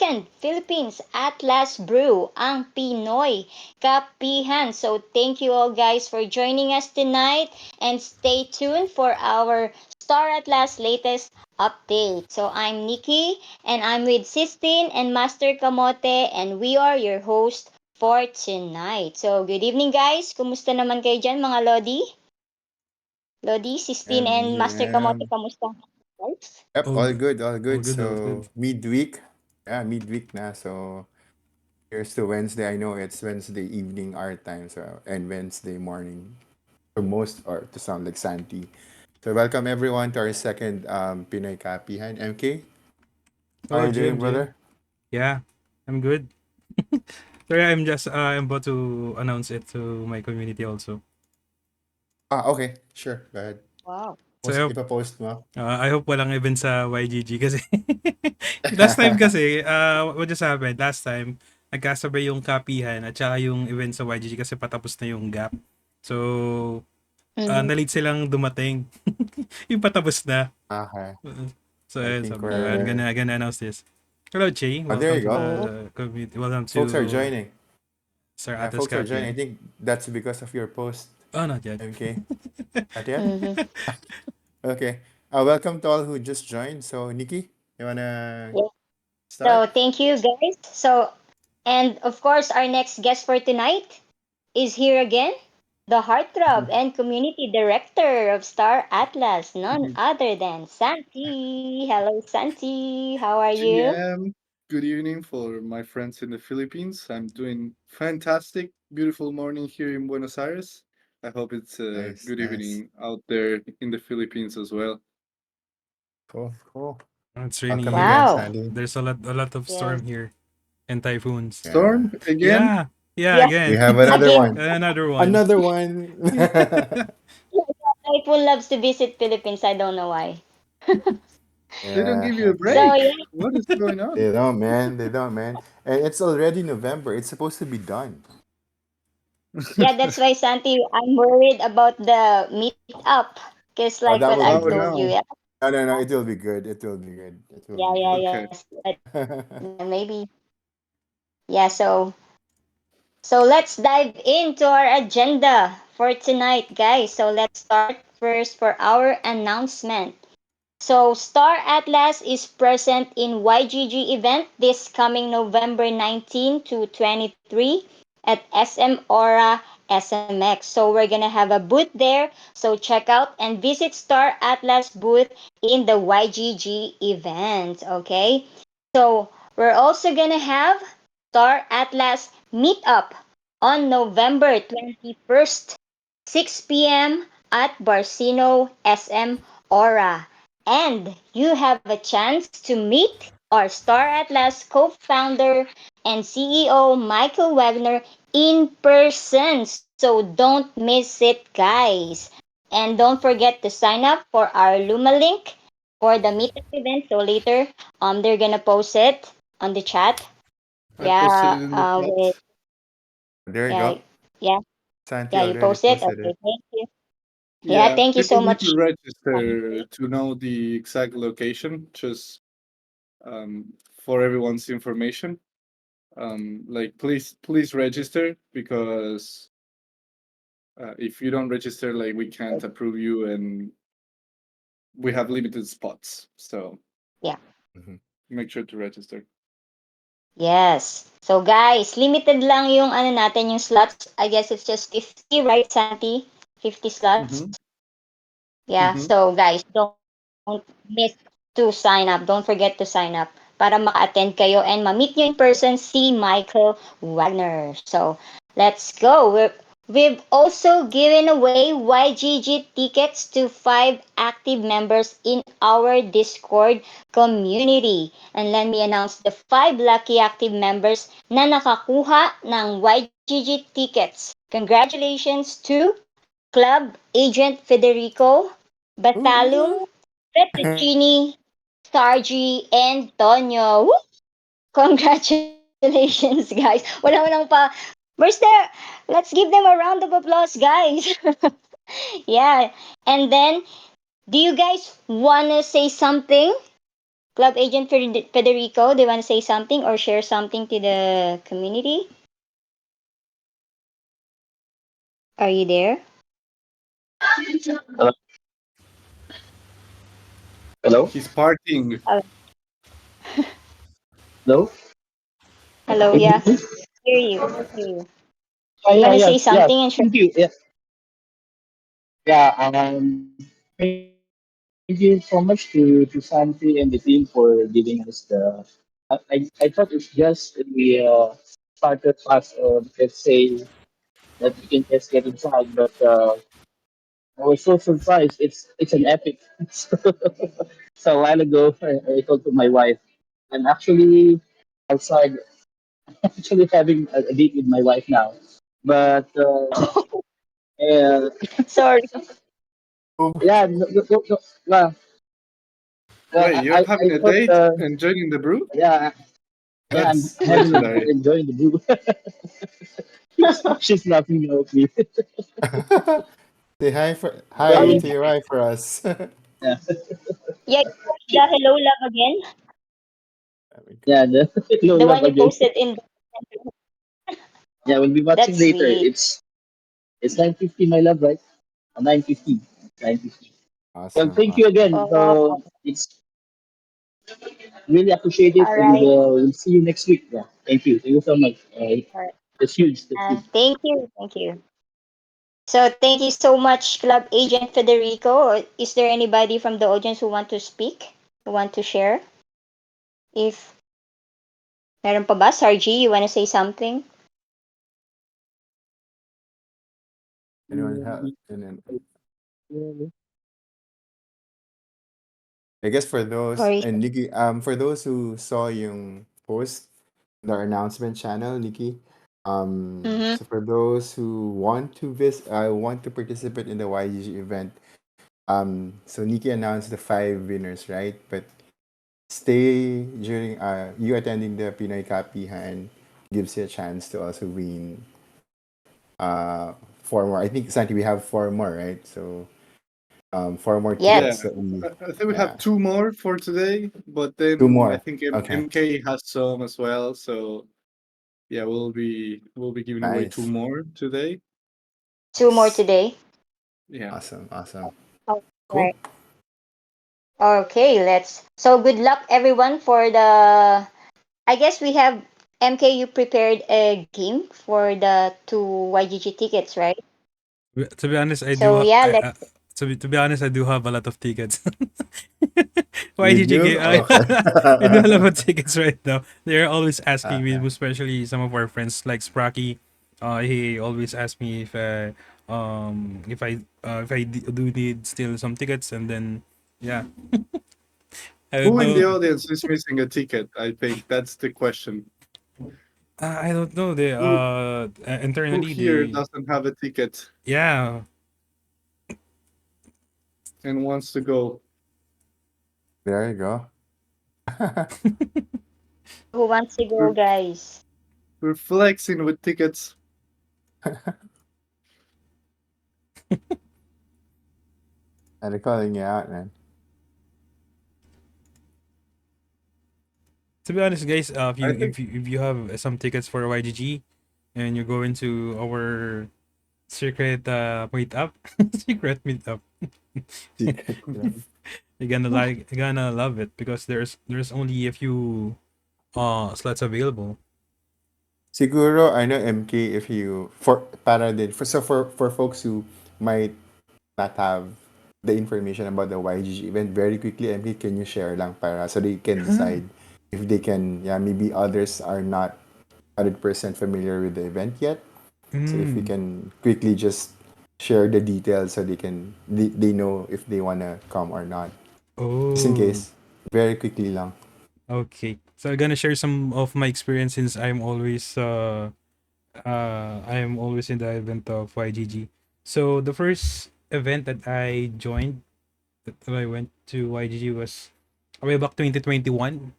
second Philippines Atlas Brew, ang Pinoy Kapihan. So thank you all guys for joining us tonight and stay tuned for our Star Atlas latest update. So I'm Nikki and I'm with Sistine and Master Kamote and we are your host for tonight. So good evening guys. Kumusta naman kayo dyan mga Lodi? Lodi, Sistine and Master Yeah. Kamote, kamusta? Guys? Yep, All all good. good, all All good. good, all So good. midweek. Yeah, midweek na. So here's to Wednesday. I know it's Wednesday evening our time, so and Wednesday morning for most or to sound like Santi. So welcome everyone to our second Pinoy Kapihan. MK, how are Hello, you doing, JMJ. brother? Yeah, I'm good. Sorry, I'm about to announce it to my community also. Ah, okay. Sure. Go ahead. Wow. So Post ipa-post mo. I hope walang event sa YGG kasi last time kasi, what just happened? Last time, nagkasabay yung kapihan at saka yung event sa YGG kasi patapos na yung gap. So, Mm-hmm. na-late silang dumating. Yung patapos na. Okay. So, I ayun, think sabi ko, I'm we're gonna announce this. Hello, Che. oh, there Welcome you to go. Oh, the community. Welcome Folks are to joining. Sir Yeah, Atas folks are joining. I Kapihan. think that's because of your post, Oh, not yet. MK. Not yet? mm-hmm. Okay. Welcome to all who just joined. So, Nikki, you wanna Yeah. start? So thank you guys. So and of course our next guest for tonight is here again, the heartthrob and community director of Star Atlas, none other than Santi. Hello Santi, how are you? GM, good evening for my friends in the Philippines. I'm doing fantastic. Beautiful morning here in Buenos Aires. I hope it's a Nice, good nice. evening out there in the Philippines as well. Cool, cool. It's Welcome really again, Wow. Sandy. there's a lot of Yes. storm here and typhoons. Yeah. Storm again? Yeah, yeah, Yeah. We again, have another Again, one. another one. Another one. Typhoon loves to visit Philippines. I don't know why. They don't Yeah, give you a heck So yeah. break. yeah, What is going on? They don't, man. They don't, man. And it's already November. It's supposed to be done. yeah, that's why Santi, I'm worried about the meetup. Cause like Oh, what that I will be Oh told good. you, yeah, no. No, no, no. It will be good. It will be good. It will yeah, be yeah, good. Okay. yes, but yeah, maybe, yeah. So let's dive into our agenda for tonight, guys. So let's start first for our announcement. So Star Atlas is present in YGG event this coming November 19 to 23 at SM Aura SMX. So we're gonna have a booth there. So check out and visit Star Atlas booth in the YGG event. Okay. So we're also gonna have Star Atlas meetup on November 21st, 6 p.m. at Barcino SM Aura. And you have a chance to meet our Star Atlas co-founder and CEO Michael Wagner in person. So don't miss it, guys. And don't forget to sign up for our Luma link for the meetup event. So later, they're gonna post it on the chat. I posted Yeah, it in the with chat. There you yeah, go. yeah, Santi yeah. You already post it. posted Okay, it. thank you. Yeah, Yeah, thank you people so need to much. register to know the exact location, just for everyone's information. Like please register because if you don't register, like we can't approve you, and we have limited spots. So Yeah. Mhm. make sure to register. Yes. So guys, limited lang yung ano natin yung slots. I guess it's just 50, right, Santi? 50 slots. Mm-hmm. Yeah. Mm-hmm. So guys, don't miss to sign up. Don't forget to sign up para maka-attend kayo and ma-meet nyo in person si Michael Wagner. So, let's go. We've also given away YGG tickets to 5 active members in our Discord community. And let me announce the 5 lucky active members na nakakuha ng YGG tickets. Congratulations to Club Agent Federico, Batalum, Ooh. Fettuccini, Sargi, and Tonyo. Woo! Congratulations, guys. Walang pa. Where's there? Let's give them a round of applause, guys. Yeah. And then, do you guys want to say something Club Agent Federico, do you want to say something or share something to the community? Are you there? Hello? Hello? He's partying. Oh, Hello? hello, Can you yeah. hear me? Hear you. Hear you. You Yeah, want to yeah, say yeah. something and share? Thank you. Yeah, yeah. Thank you so much to Santi and the team for giving us the. I thought it's just the starter pass of, let's say, that we can just get inside, but I was so surprised. It's an epic. So a while ago, I told to my wife, I'm actually outside, actually having a date with my wife now. But uh, Sorry. Oh, yeah, no, no, no, no, no, Wait, you're I having a thought, date and joining the brew? yeah, yeah, I'm That's having legendary. enjoying the brew. She's laughing at me. say Oh, hi you, Very, to your wife for us. yeah, yeah, you watched the Hello Love again? There we go. yeah, the no The love one you again. posted in. Yeah, we'll be watching That's later. sweet. It's 9:50, my love, right? 9:50, 9:50. Well, Awesome, thank you awesome. again. Oh, So it's really appreciate it, all and right. we'll see you next week. Yeah, thank you so much. All right. That's huge. That's huge. Thank you. Thank you. So thank you so much, Club Agent Federico. Is there anybody from the audience who want to speak? Who want to share? If meron pa ba? Sarji, you want to say something? Anyone have? And then I guess for those Or and Nikki, for those who saw yung post, the announcement channel, Nikki. mm-hmm. So for those who want to participate in the YGG event, so Nikki announced the five winners, right? But stay during you attending the Pinoy Kapihan gives you a chance to also win four more. I think Santi we have four more, right? So four more Yes. Yeah, tickets that we I think we have yeah. two more for today, but Two then I more. think Okay. MK has some as well. So yeah, we'll be giving away two Nice. more today. Two more today. Yeah. Awesome. Awesome. Oh, Cool. right. Okay, let's. So good luck, everyone, for the. I guess we have MK. You prepared a game for the two YGG tickets, right? To be honest, I do. So yeah, let's. To be honest, I do have a lot of tickets. You YGG, do? Okay. I do have a lot of tickets right now. They're always asking me, Okay. especially some of our friends like Sprocky. He always asks me if I do need still some tickets, and then yeah, I don't Who in the know. audience is missing a ticket? I think that's the question. I don't know. They Who who internally here they doesn't have a ticket yeah. and wants to go? There you go. Who wants to go, We're, guys? we're flexing with tickets. And they're calling you out, man. To be honest, guys, I think if you have some tickets for YGG and you're going to our secret meetup, secret meetup, Secret. Yeah. you're gonna love it because there's only a few slots available. Siguro, I know MK if you for para din for folks who might not have the information about the YGG event very quickly, MK, can you share lang para so they can Ah. decide if they can, yeah, maybe others are not 100% familiar with the event yet. So if you Mm. can quickly just share the details so they know if they wanna come or not. Just in Oh, case, very quickly lang. okay. So I'm gonna share some of my experience since I'm always in the event of YGG. So the first event that I joined that I went to YGG was way back 2021.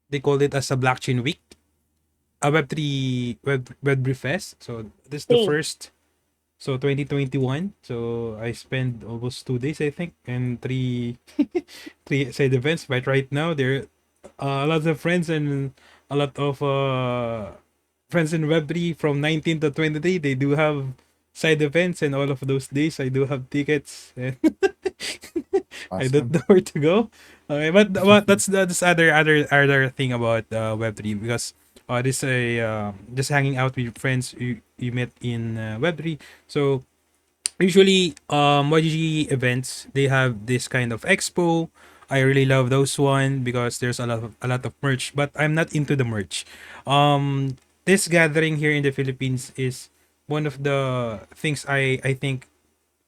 They called it as a blockchain week, a Web3 Web Web3 Fest. So this is the Three. first. So 2021. So I spent almost 2 days, I think, and three side events. But right now, there are a lot of friends and a lot of friends in Web3 from 19 to 23. They do have side events, and all of those days, I do have tickets. And I don't Awesome. know where to go. Okay, but that's other thing about Web3 because this just hanging out with friends you met in Web3. So usually YGG events they have this kind of expo. I really love those one because there's a lot of merch, but I'm not into the merch. This gathering here in the Philippines is one of the things I think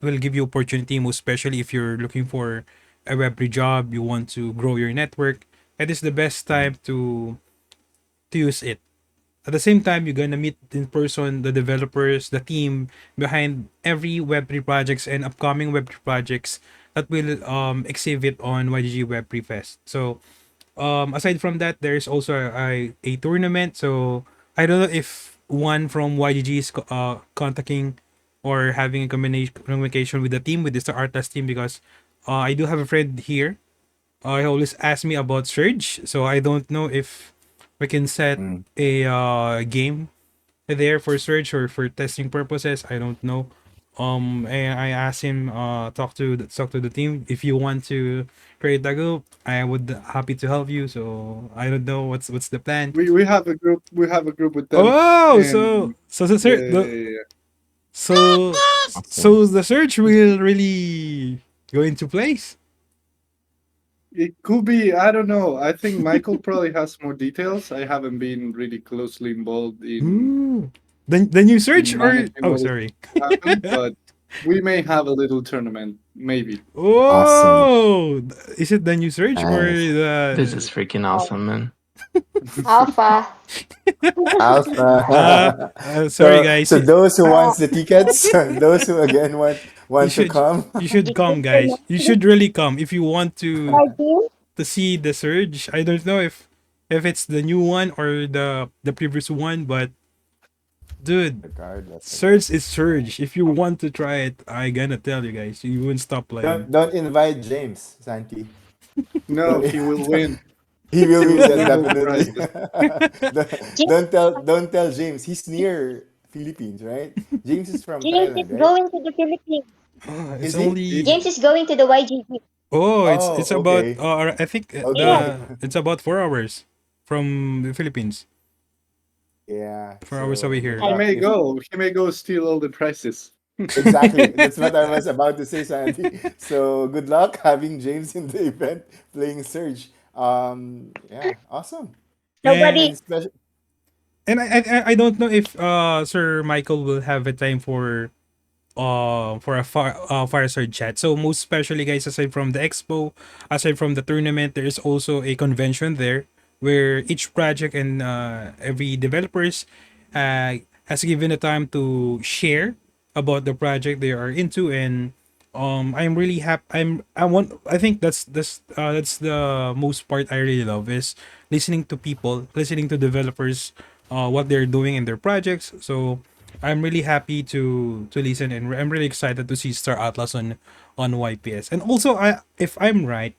will give you opportunity, most especially if you're looking for a Web3 job, you want to grow your network. It is the best Mm. time to use it. At the same time, you're gonna meet in person the developers, the team behind every Web3 projects and upcoming Web3 projects that will exhibit on YGG Web3 Fest. So aside from that, there is also a tournament. So I don't know if one from YGG is contacting or having a communication with the team, with the Star Atlas team, because I do have a friend here. He always asks me about Surge. So I don't know if we can set Mm. a game there for Surge or for testing purposes. I don't know. And I asked him talk to the team if you want to create a group. I would happy to help you. So I don't know what's the plan. We have a group. We have a group with them, Oh, and so yeah, yeah, yeah, yeah. so Awesome. so the search will really go into place. It could be. I don't know. I think Michael probably has more details. I haven't been really closely involved Ooh. The new search in or managing oh what is sorry. happen, but we may have a little tournament, maybe. Awesome. Oh, is it the new search or Nice. This is the freaking Oh, awesome, man. Alpha. Alpha. sorry guys. So those who Uh, wants the tickets, those who again You want to should come. you should you come should guys. You remember should really come if you want to my team. see the surge. I don't know if it's the new one or the previous one, but dude, Regardless, I Surge guess. is Surge. If you want to try it, I gonna tell you guys, you won't stop playing. Don't invite James, Santi. No, Don't he will win. he will He win will that win all the definitely. prizes. don't, James, don't tell James. He's near Philippines, right? James is from James is Thailand, right? going to the Philippines. It's Is he? only James is going to the YGG. it's Oh, about okay. I think Yes, Okay. it's about 4 hours from the Philippines. Yeah. 4 hours away So good here. He luck may if go. He may go steal all the prizes. exactly. That's what I was about to say, Sandy. So good luck having James in the event playing Surge. Yeah, awesome. nobody. And And special. I don't know if Sir Michael will have a time for a fireside chat. So most especially guys, aside from the expo, aside from the tournament, there is also a convention there where each project and every developers uh, has given a time to share about the project they are into. And I'm really happy. I think that's the most part I really love is listening to people, listening to developers, what they're doing in their projects. So I'm really happy to listen, and I'm really excited to see Star Atlas on YPS. And also, if I'm right,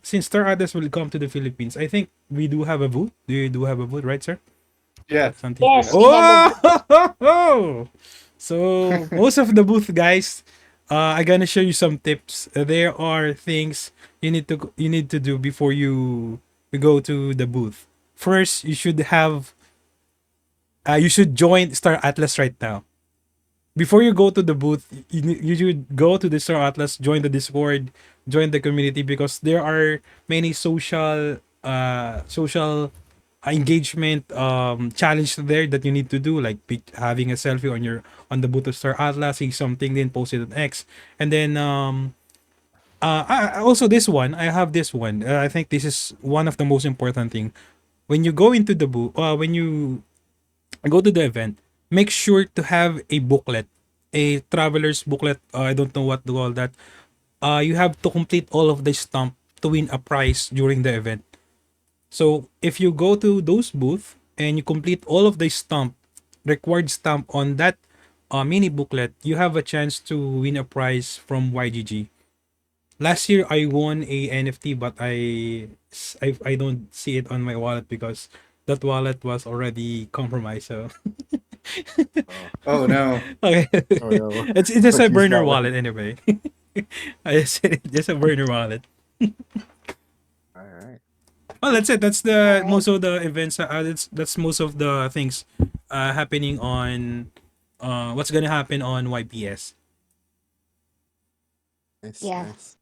since Star Atlas will come to the Philippines, I think we do have a booth. You do have a booth, right, sir? Yeah, Santi. we Yes, have. we have a booth. Oh, so most of the booth guys, I'm gonna show you some tips. There are things you need to do before you go to the booth. First, you should join Star Atlas right now. Before you go to the booth, you should go to the Star Atlas, join the Discord, join the community because there are many social engagement challenge there that you need to do, like having a selfie on the booth of Star Atlas, see something, then post it on X, and then also this one, I have this one. I think this is one of the most important thing when you go into the booth. When you go to the event, make sure to have a booklet, a traveler's booklet. I don't know what to call that. You have to complete all of the stamp to win a prize during the event. So if you go to those booth and you complete all of the stamp, required stamp on that mini booklet, you have a chance to win a prize from YGG. Last year I won a NFT, but I don't see it on my wallet because that wallet was already compromised. So Oh, Oh no. okay, oh no. it's just a Don't use burner that one. wallet anyway. I just said it, just a burner wallet. All right. Well, Cool. that's it. That's All the right. most of the events. That's most of the things happening on what's gonna happen on YPS. Nice, Yeah. nice.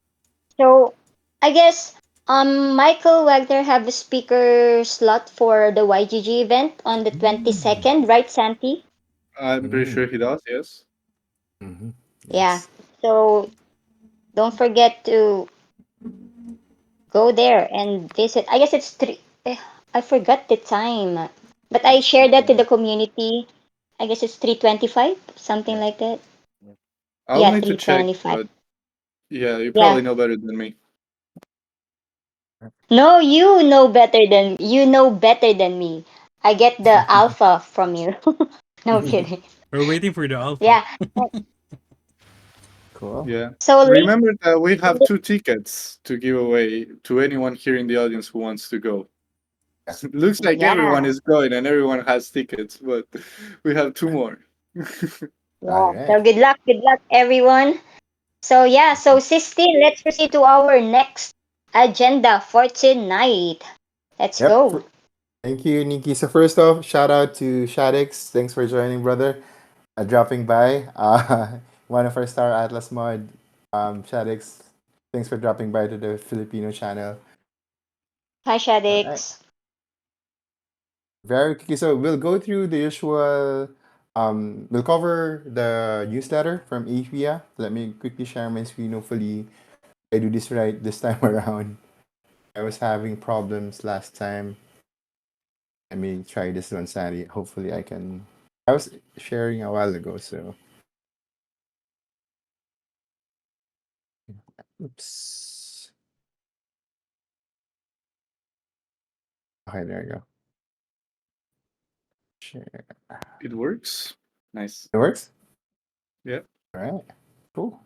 So I guess Michael Wagner have a speaker slot for the YGG event on the Mm. 22nd, right, Santi? I'm pretty sure Mm. he does, yes. Mm-hmm. Yeah. Yes. So don't forget to go there and visit. I guess it's three. I forgot the time, but I It's shared that to the 3:20. community. I guess it's 3:25, something Yeah. like that. Yeah. I'll Yeah, need to check, 3:25. but yeah, you Yeah. probably know better than me. No, you know better than me. I get the alpha from you. No kidding. We're waiting for the alpha. Yeah. Cool. Yeah. So late. Remember that we have two tickets to give away to anyone here in the audience who wants to go. Yeah. Looks like everyone Yeah. is going and everyone has tickets, but we have two more. All Yeah. right. So good luck, everyone. So yeah. So 16. Let's proceed to our next agenda for tonight. Let's Yep. go. Thank you, Nikki. So first off, shout out to Shadix. Thanks for joining, brother. Dropping by. One of our Star Atlas mod. Shadix. Thanks for dropping by to the Filipino channel. Hi, All right. Shadix. Very quickly. So we'll go through the usual. We'll cover the newsletter from AFIA. Let me quickly share my screen. Hopefully, I do this right this time around. I was having problems last time. Let me try this one, Sandy. Hopefully, I can. I was sharing a while ago, so oops. Okay, there you go. Share. It works. Nice. It works. Yeah. All right. Cool.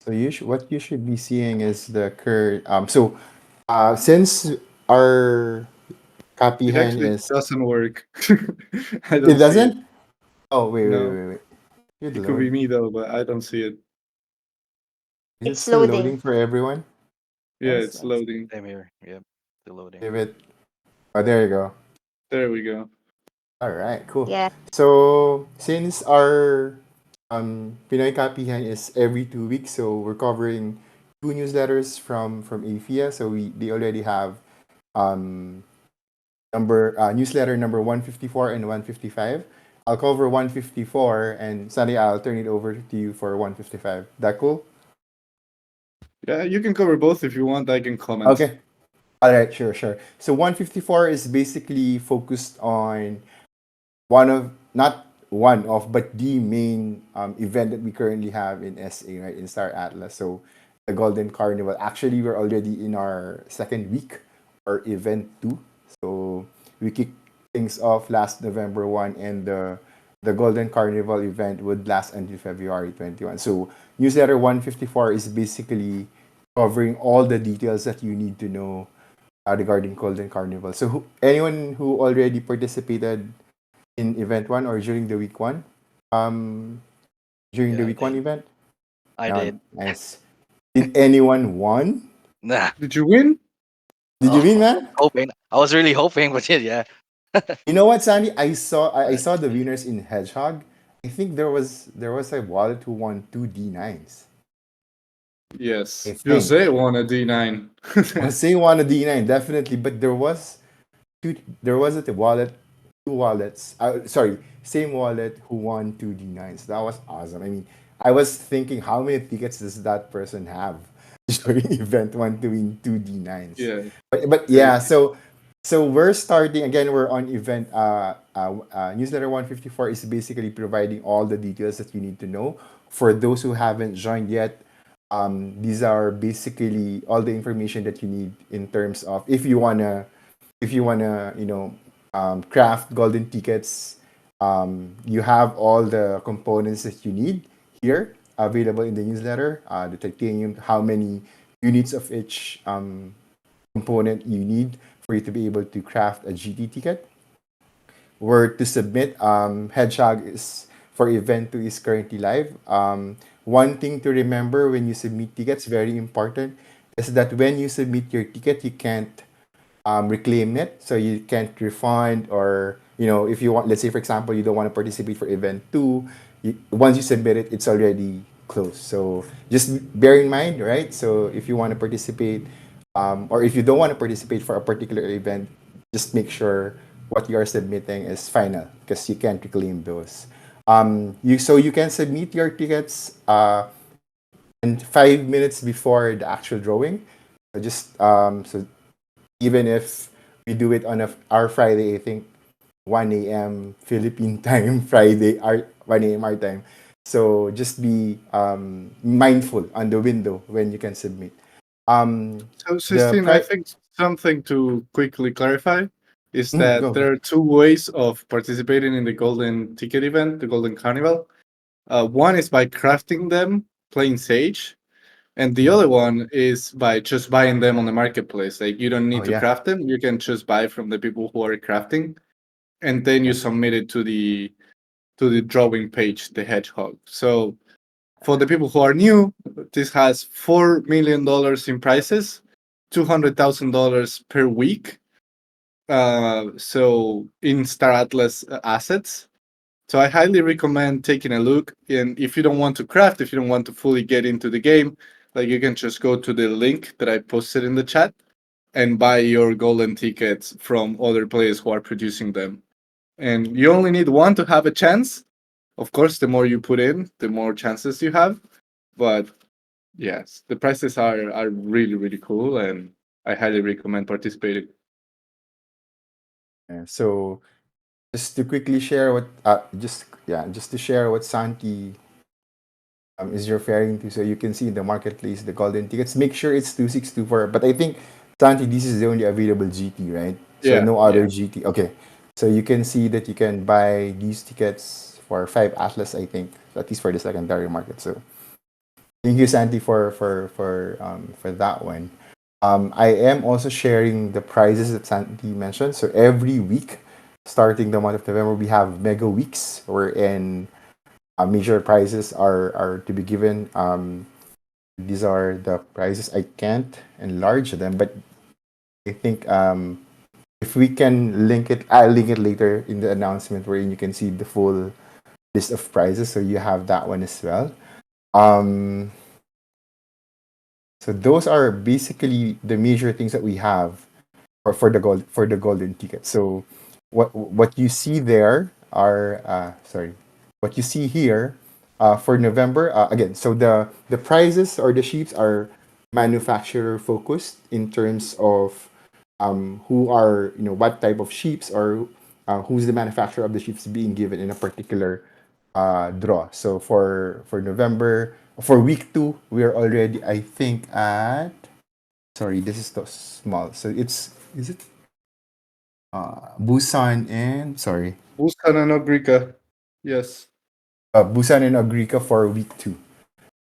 So what you should be seeing is the current. Since our copy It hen actually is doesn't work. I it don't see it. doesn't. Oh No. wait. Should It could be load. me though, but I don't see it. Is it It's still loading. loading for everyone? Yeah, Nice, it's nice. loading. Same here. Yep. Still loading. Give it. Oh, there you go. There we go. All right, cool. Yeah. So since our Pinoy Kapihan is every 2 weeks, so we're covering two newsletters from AFIA. So they already have um newsletter number 154 and 155. I'll cover 154 and Sunday I'll turn it over to you for 155. That cool? Yeah, you can cover both if you want. I can comment. Okay. All right, sure. So 154 is basically focused on one of not one of but the main event that we currently have in SA, right, in Star Atlas. So the Golden Carnival. Actually, we're already in our second week or event two. So we kicked things off last November 1, and the Golden Carnival event would last until February 21. So newsletter 154 is basically covering all the details that you need to know regarding Golden Carnival. So anyone who already participated in event one or during the week one? Um, during the Yeah, I week one did. event? I No, did. nice. Did anyone won? Nah. Did you win? Did you win, Oh, man? hoping. I was really hoping, but yeah. You know what, Sandy? I Let's saw the see. winners in Hedgehog. I think there was a wallet who won two D9s. I Yes. think Jose won a D9. Jose won a D9 definitely, but there was a wallet, two wallets. Sorry, same wallet who won two D9s. That was awesome. I mean, I was thinking, how many tickets does that person have during event one to win two D9s? Yeah, But yeah, crazy. so we're starting again. We're on event. Newsletter 154 is basically providing all the details that you need to know for those who haven't joined yet. These are basically all the information that you need in terms of if you wanna craft golden tickets, You have all the components that you need here available in the newsletter. The titanium, how many units of each component you need for you to be able to craft a GT ticket. Were to submit, Hedgehog is for event 2 is currently live. One thing to remember when you submit tickets, very important, is that when you submit your ticket, you can't reclaim it. So you can't refund, or if you want, let's say for example, you don't want to participate for event two, once you submit it, it's already closed. So just bear in mind, right? So if you want to participate, or if you don't want to participate for a particular event, just make sure what you are submitting is final, because you can't reclaim those. You can submit your tickets and 5 minutes before the actual drawing. So even if we do it on our Friday, I think 1 a.m. Philippine time, Friday, our 1 a.m. our time. So just be mindful on the window when you can submit. So, The Sistine, I pri- think something to quickly clarify is that Go. there are two ways of participating in the Golden Ticket event, the Golden Carnival. One is by crafting them, playing Sage, and the other one is by just buying them on the marketplace. Like you don't Oh need to yeah, craft them; you can just buy from the people who are crafting, and then you yeah, submit it to the drawing page, the Hedgehog. So for the people who are new, this has $4 million in prizes, $200,000 per week. So in Star Atlas assets. So I highly recommend taking a look. And if you don't want to craft, if you don't want to fully get into the game, like you can just go to the link that I posted in the chat and buy your golden tickets from other players who are producing them. And you only need one to have a chance. Of course, the more you put in, the more chances you have. But yes, the prices are really really cool, and I highly recommend participating. yeah. So just to quickly share just to share what Santi is referring to, so you can see in the marketplace the golden tickets. Make sure it's 2624. But I think, Santi, this is the only available GT, right? So Yeah, no yeah. other GT. Okay. So you can see that you can buy these tickets for 5 Atlas, I think, at least for the secondary market. So thank you, Santi, for that one. I am also sharing the prizes that Santi mentioned. So every week, starting the month of November, we have mega weeks wherein major prizes are to be given. These are the prizes. I can't enlarge them, but I think if we can link it, I'll link it later in the announcement wherein you can see the full list of prizes. So you have that one as well. Um, so those are basically the major things that we have for the golden ticket. So what you see there are what you see here for November again. So the prizes or the sheets are manufacturer focused in terms of who are what type of sheeps, or who's the manufacturer of the sheeps being given in a particular draw. So for November, for week 2, we are already, I think, at, sorry, this is so small. So is it Busan and, sorry, Buscan and Ogrica. Yes. Busan and Agrica for week 2.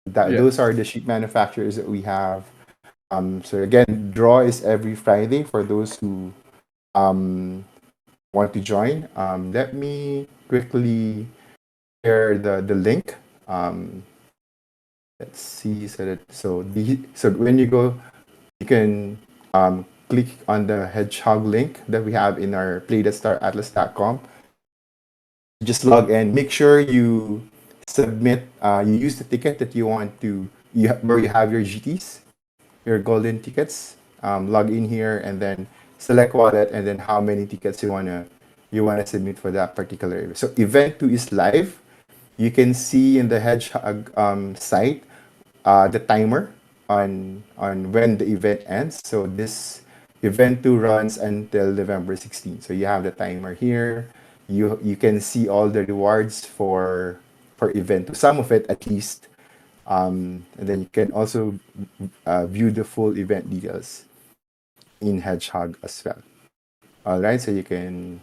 Those Yes. are the sheep manufacturers that we have. So again, draw is every Friday for those who um, want to join. Let me quickly share the link. Um, let's see. So when you go, you can click on the hedgehog link that we have in our play.staratlas.com. Just log in. Make sure you submit. You use the ticket that you want to. Where you have your GTs, your golden tickets. Log in here and then select wallet, and then how many tickets you wanna submit for that particular event. So event 2 is live. You can see in the hedgehog site the timer on when the event ends. So this event 2 runs until November 16th. So you have the timer here. You can see all the rewards for event 2, some of it at least. And then you can also view the full event details in Hedgehog as well. All right, so you can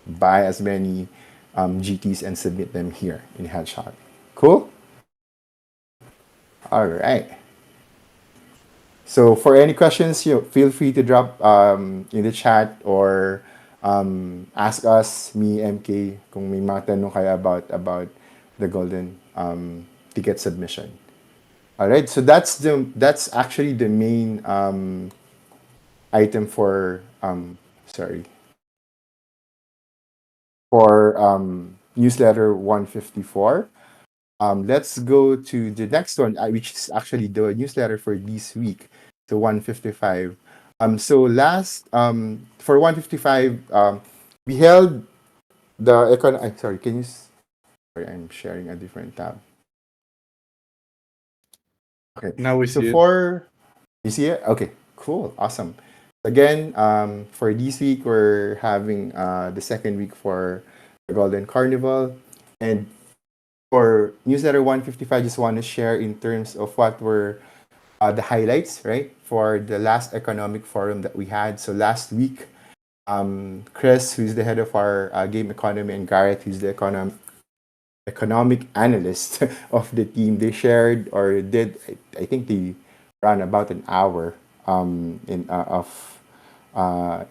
buy as many GTs and submit them here in Headshot. Cool. All right. So for any questions, feel free to drop in the chat or ask us, me, MK, kung may mga tanong kayo about the golden ticket submission. All right, so that's actually the main item for sorry for newsletter 154. Let's go to the next one, which is actually the newsletter for this week, so 155. So last for 155, we held the sorry, sorry, I'm sharing a different tab. Okay, Now we so see it. for you see it, okay, cool, awesome. Again, for this week, we're having the second week for the Golden Carnival, and for newsletter 155, just want to share in terms of what were the highlights, right, for the last economic forum that we had. So last week, Chris, who's the head of our game economy, and Gareth, who's the economic analyst of the team, they shared or did, I think they ran about an hour in of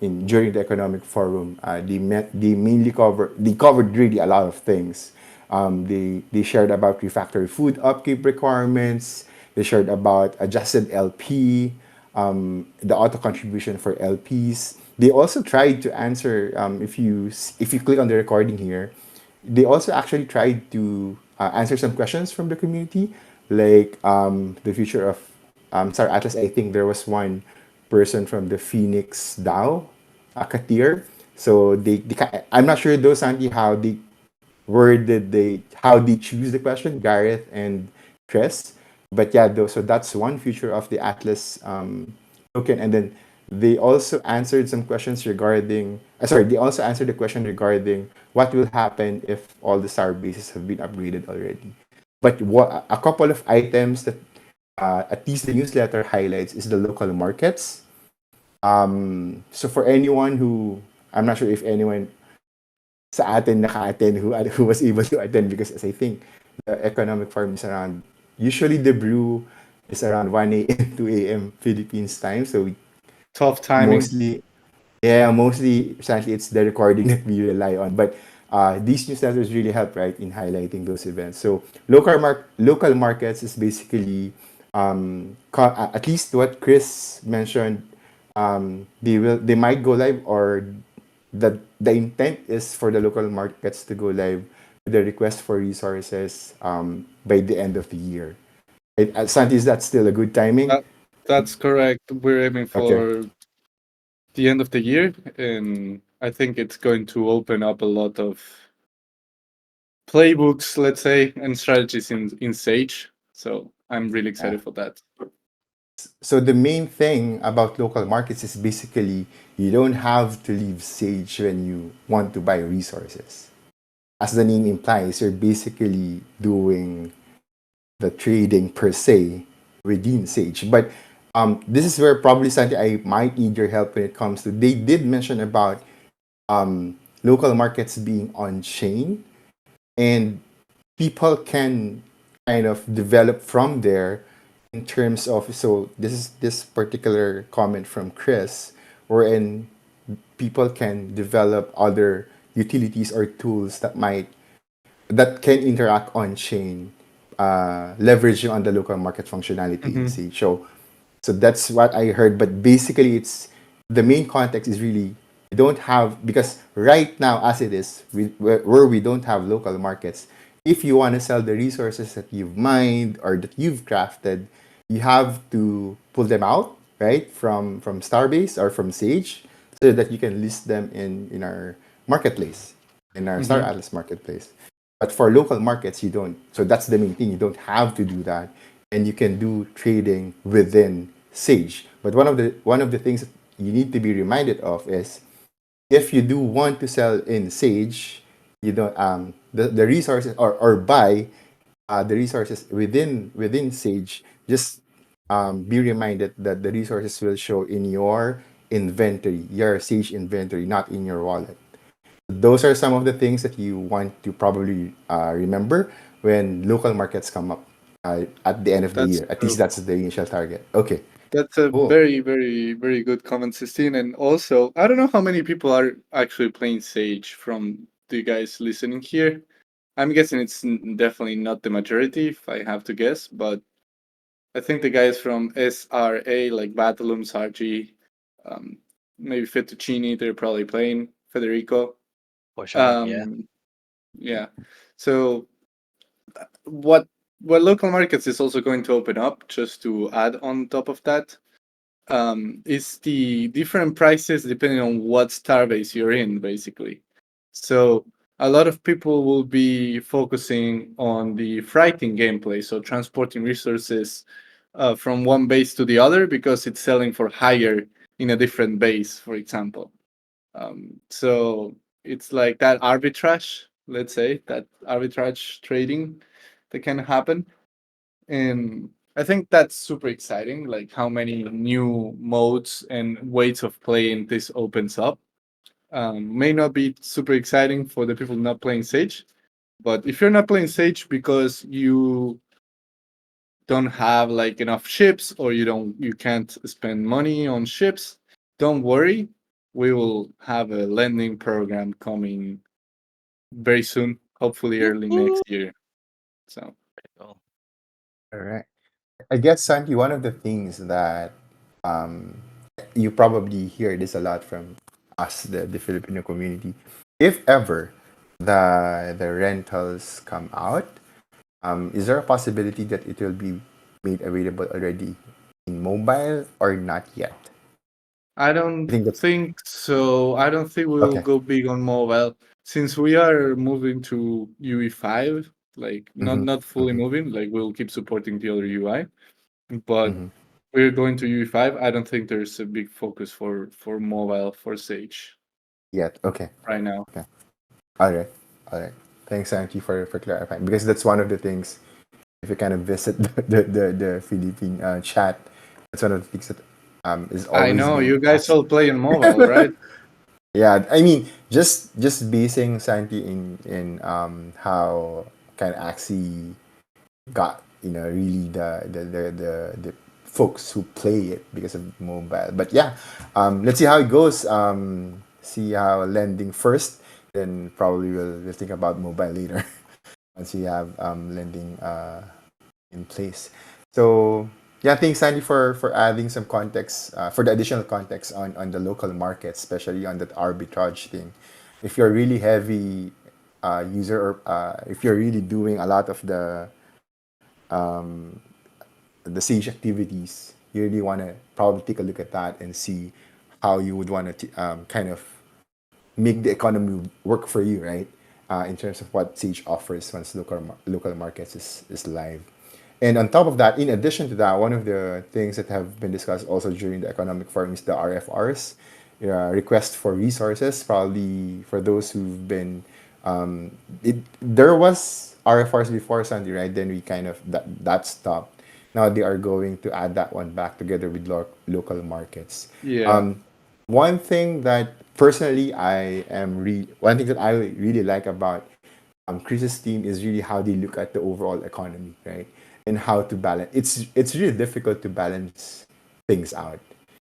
in during the economic forum. They covered really a lot of things. They shared about refractory food upkeep requirements. They shared about adjusted LP, the auto contribution for LPs. They also tried to answer, if you click on the recording here, they also actually tried to answer some questions from the community, like the future of Star Atlas. I think there was one person from the Phoenix DAO, Katir. So I'm not sure though, Santi, how they choose the question, Gareth and Chris. But yeah, though, so that's one feature of the Atlas token. And then they also answered some questions regarding, they also answered the question regarding what will happen if all the star bases have been upgraded already. But a couple of items that at least the newsletter highlights is the local markets. So for anyone who, I'm not sure if anyone sa atin naka-attend who was able to attend, because as I think the economic forum is around, usually the brew is around 1 a.m. 2 a.m. Philippines time. So we Tough timing. mostly sadly it's the recording that we rely on. But these newsletters really help, right, in highlighting those events. So local markets is basically at least what Chris mentioned. They might go live, or the intent is for the local markets to go live with the request for resources by the end of the year. Santi, is that still a good timing? That's correct. We're aiming Okay. for the end of the year, and I think it's going to open up a lot of playbooks, let's say, and strategies in Sage. So I'm really Yeah. excited for that. So the main thing about local markets is basically you don't have to leave Sage when you want to buy resources. As the name implies, you're basically doing the trading per se within Sage. But this is where probably something I might need your help when it comes to. They did mention about local markets being on chain, and people can kind of develop from there in terms of. So this particular comment from Chris, wherein people can develop other utilities or tools that can interact on chain, leveraging on the local market functionality in Mm-hmm. Sage. So that's what I heard. But basically, it's the main context is really we don't have, because right now as it is, where we don't have local markets. If you want to sell the resources that you've mined or that you've crafted, you have to pull them out, right, from Starbase or from Sage, so that you can list them in our marketplace, in our Star Mm-hmm. Atlas marketplace. But for local markets, you don't. So that's the main thing. You don't have to do that, and you can do trading within Sage. But one of the things that you need to be reminded of is, if you do want to sell in Sage, you don't the resources, or buy the resources within Sage. Just be reminded that the resources will show in your inventory, your Sage inventory, not in your wallet. Those are some of the things that you want to probably remember when local markets come up at the end of the That's year. At least true. that's the initial target. Okay, That's a cool. very, very, very good comment, Sistine. And also, I don't know how many people are actually playing Sage from the guys listening here. I'm guessing it's definitely not the majority, if I have to guess, but I think the guys from SRA, like Battleum, Sargi, um, maybe Fettuccini, they're probably playing Federico. For sure. Yeah. Um, yeah. So what local markets is also going to open up, just to add on top of that, is the different prices depending on what starbase you're in, basically. So a lot of people will be focusing on the freighting gameplay, so transporting resources from one base to the other because it's selling for higher in a different base, for example. So it's like that arbitrage, let's say, that arbitrage trading that can happen. And I think that's super exciting, like how many new modes and ways of playing this opens up. May not be super exciting for the people not playing Sage, but if you're not playing Sage because you don't have like enough ships or you can't spend money on ships, don't worry. We will have a lending program coming very soon, hopefully early next year. So Cool. All right. I guess, Santi, one of the things that um, you probably hear this a lot from us, the Filipino community. If ever the rentals come out, is there a possibility that it will be made available already in mobile or not yet? I I don't think that's think so. I don't think we will okay. go big on mobile since we are moving to UE5. Like Mm-hmm. not fully Mm-hmm. moving. Like we'll keep supporting the other UI, but Mm-hmm. we're going to UE5. I don't think there's a big focus for mobile for Sage Yet. Okay. right now. Okay. All right. All right. Thanks, Santi, for clarifying because that's one of the things. If you kind of visit the Philippine chat, that's one of the things that is I always know being you guys asked. all play on mobile, right? Yeah, I mean, just basing Santi in how kind of Axie got really the folks who play it because of mobile. But yeah, let's see how it goes. See how lending first, then probably we'll think about mobile later once we have lending in place. So yeah, thanks Sandy for adding some context for the additional context on the local market, especially on that arbitrage thing. If you're really heavy user or if you're really doing a lot of the siege activities, you really want to probably take a look at that and see how you would want to kind of make the economy work for you, right? In terms of what Sage offers once local markets is live. And on top of that, in addition to that, one of the things that have been discussed also during the economic forum is the RFRs, request for resources. Probably for those who've been, there was RFRs before Sandy, right? Then we kind of that stopped. Now they are going to add that one back together with local markets. Yeah, Um, one thing that personally one thing that I really like about Chris's team is really how they look at the overall economy, right? And how to balance. It's really difficult to balance things out.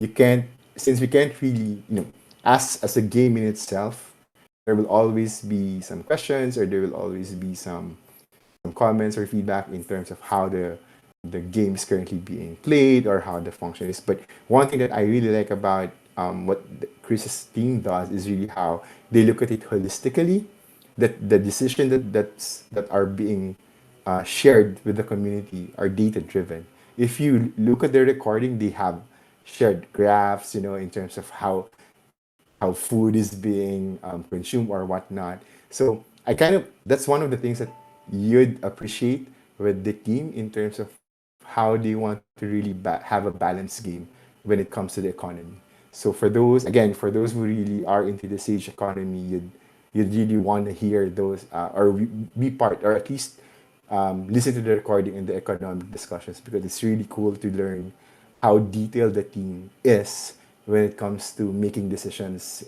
You can't since we can't really as a game in itself. There will always be some questions, or there will always be some comments or feedback in terms of how the game is currently being played or how the function is. But one thing that I really like about what Chris's team does is really how they look at it holistically. That the decision that are being shared with the community are data driven. If you look at their recording, they have shared graphs, in terms of how food is being consumed or whatnot. So I kind of that's one of the things that you'd appreciate with the team in terms of how they want to really have a balanced game when it comes to the economy. So for those who really are into the Sage economy, you'd really want to hear those or be part or at least listen to the recording and the economic discussions because it's really cool to learn how detailed the team is when it comes to making decisions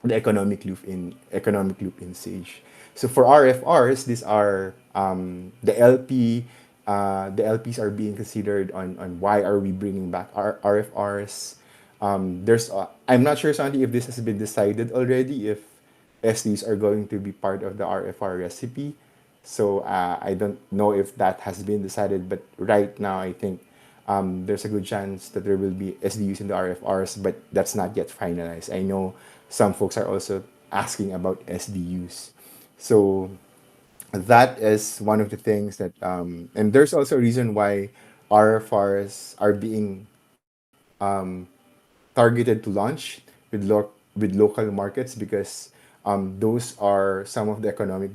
the economic loop in Sage. So for RFRs, these are the LP. The LPs are being considered on why are we bringing back RFRs. I'm not sure, Sandy, if this has been decided already, if SDs are going to be part of the RFR recipe. So I don't know if that has been decided, but right now I think there's a good chance that there will be SDUs in the RFRs, but that's not yet finalized. I know some folks are also asking about SDUs. So that is one of the things that, and there's also a reason why RFRs are being targeted to launch with local markets because those are some of the economic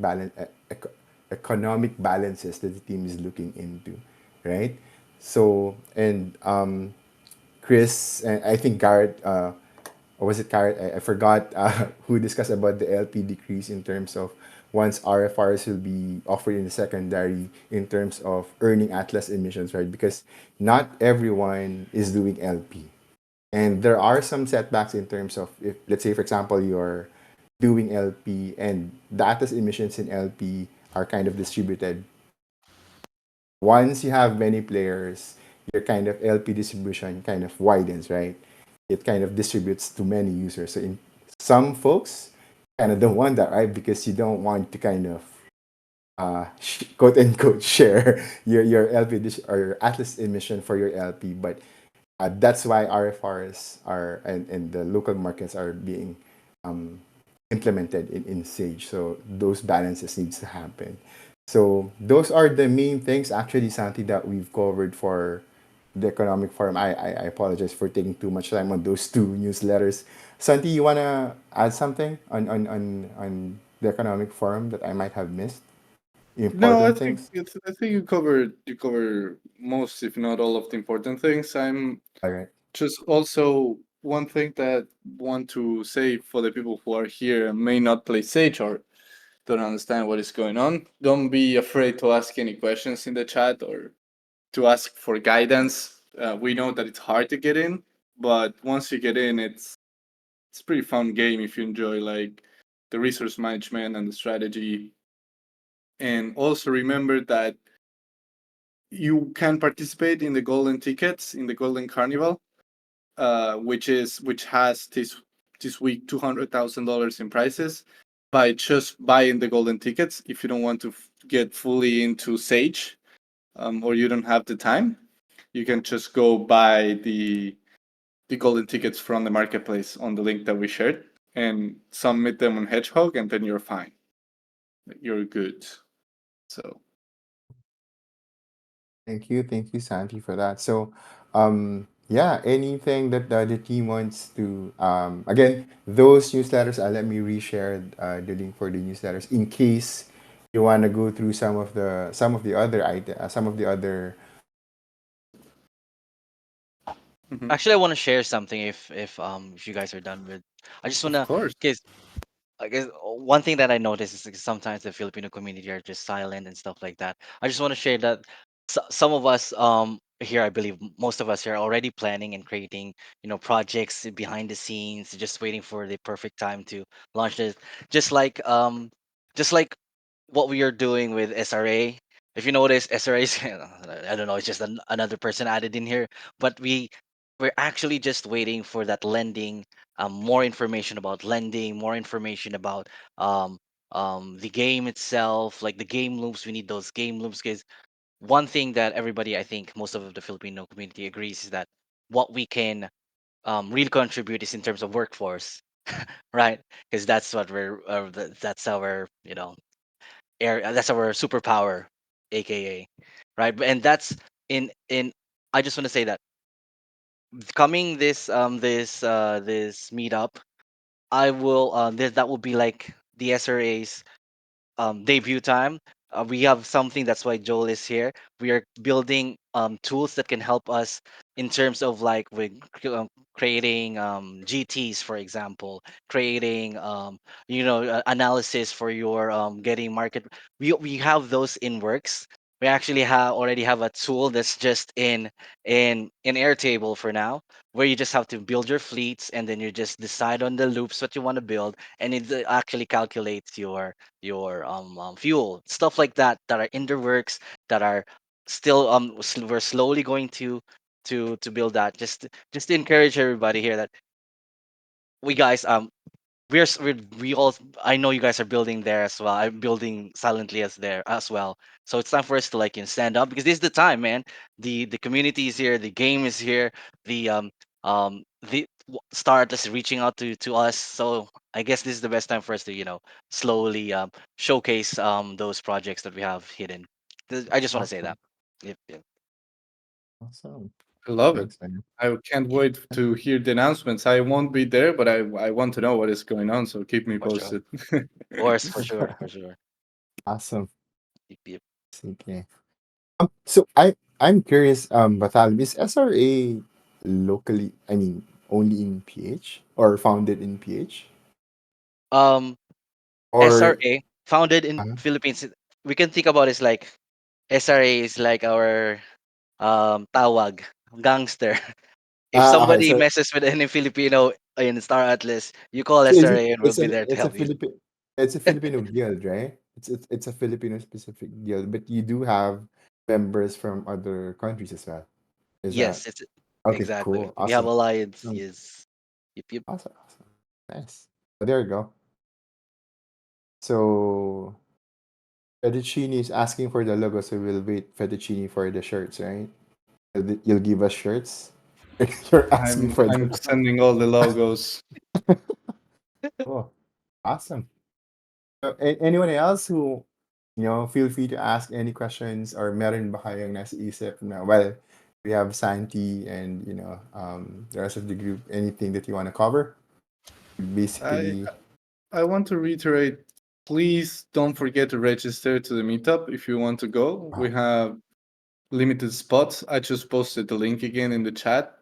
balances that the team is looking into, right? So and Chris and I think Garrett, or was it Garrett? I forgot who discussed about the LP decrease in terms of once RFRs will be offered in the secondary in terms of earning Atlas emissions, right? Because not everyone is doing LP. And there are some setbacks in terms of, if let's say for example you're doing LP and the Atlas emissions in LP are kind of distributed. Once you have many players, your kind of LP distribution kind of widens, right? It kind of distributes to many users. So in some folks kind of don't want that, right? Because you don't want to kind of quote unquote share your LP or your Atlas emission for your LP, but that's why RFRs are and the local markets are being implemented in Sage. So those balances needs to happen. So those are the main things actually, Santi, that we've covered for the economic forum. I apologize for taking too much time on those two newsletters. Santi, you wanna add something on the economic forum that I might have missed? No, Important things? I think you cover most, if not all, of the important things. I'm All right. just also one thing that want to say for the people who are here and may not play Sage or don't understand what is going on. Don't be afraid to ask any questions in the chat or to ask for guidance. We know that it's hard to get in, but once you get in, it's a pretty fun game if you enjoy like the resource management and the strategy. And also remember that you can participate in the golden tickets in the golden carnival, which has this week $200,000 in prizes by just buying the golden tickets. If you don't want to get fully into Sage, or you don't have the time, you can just go buy the golden tickets from the marketplace on the link that we shared and submit them on Hedgehog, and then you're fine. You're good. So Thank you, Santi, for that. So, yeah, anything that the team wants to, again, those newsletters, let me reshare the link for the newsletters in case you want to go through some of the other. mhm. Actually, I want to share something if you guys are done with. I just Of wanna, course. cause I guess one thing that I notice is like sometimes the Filipino community are just silent and stuff like that. I just want to share that some of us here, I believe most of us here are already planning and creating, projects behind the scenes, just waiting for the perfect time to launch this. Just like um just like what we are doing with SRA. If you notice, SRA is I don't know, it's just another person added in here, but we're actually just waiting for that lending, more information about lending, more information about um, the game itself, like the game loops. We need those game loops because one thing that everybody, I think, most of the Filipino community agrees is that what we can really contribute is in terms of workforce, right? Because that's what that's our that's our superpower, aka, right? And that's in. I just want to say that coming this meetup, I will that will be like the SRA's debut time. We have something, that's why Joel is here. We are building tools that can help us in terms of like with creating GTs, for example, creating analysis for your getting market. We have those in works. We actually have already have a tool that's just in Airtable for now, where you just have to build your fleets, and then you just decide on the loops what you want to build, and it actually calculates your fuel, stuff like that, that are in the works, that are still we're slowly going to build that, just to encourage everybody here that we guys we all, I know you guys are building there as well. I'm building silently as there as well. So it's time for us to like, stand up, because this is the time, man. The community is here, the game is here, the start is reaching out to us. So I guess this is the best time for us to, slowly showcase those projects that we have hidden. I just want to say that. Awesome. Yep, yep. Awesome. I love it. Thanks, man. I can't wait to hear the announcements. I won't be there, but I want to know what is going on, so keep me For sure. posted. Of course, for sure, for sure. Awesome. Yep, yep. Okay. So I'm curious, Batal, is SRA locally, I mean, only in PH or founded in PH? Um, Or SRA founded in uh, Philippines. We can think about it as like SRA is like our tawag, gangster. If okay, somebody so messes with any Filipino in Star Atlas, you call so is it SRA and we'll be there to help you. It's a Filipino guild, right? It's a Filipino specific guild, but you do have members from other countries as well. Is that Yes, it's okay? exactly. Cool, We have awesome, alliance. um, Yes. Yep, yep. awesome, awesome, nice. So there you go. So Fettuccine is asking for the logo, so we'll wait Fettuccine for the shirts, right? You'll give us shirts. You're asking for I'm the sending all the logos. oh, awesome. So, anyone else who, feel free to ask any questions or meron ba kayong nasa isip na, well, we have Santi and, the rest of the group, anything that you want to cover? I Basically, I want to reiterate, please don't forget to register to the meetup if you want to go. uh, We have limited spots. I just posted the link again in the chat,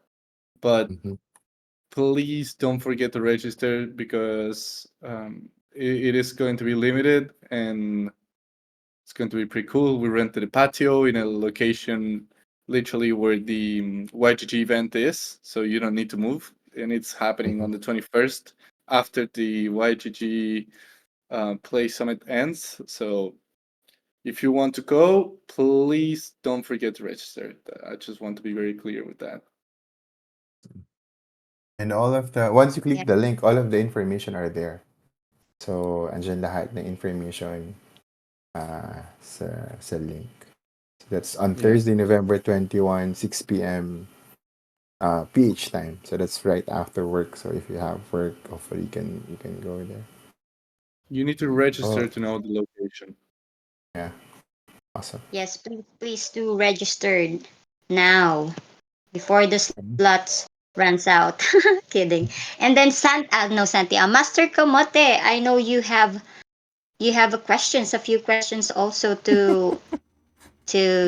but mhm, please don't forget to register because it is going to be limited and it's going to be pretty cool. We rented a patio in a location literally where the YGG event is, so you don't need to move. And it's happening mhm. on the 21st after the YGG Play Summit ends. So if you want to go, please don't forget to register. I just want to be very clear with that. And once you Yeah. click the link, all of the information are there. So, andyan lahat ng information sa link. So that's on Yeah. Thursday, November 21, 6 p.m. PH time. So that's right after work. So if you have work, hopefully you can go there. You need to register Oh, to know the location. yeah. Awesome. Yes, please do register now before the Mhm. slots runs out. Kidding. And then no Santi, Master Kamote, I know you have a few questions also to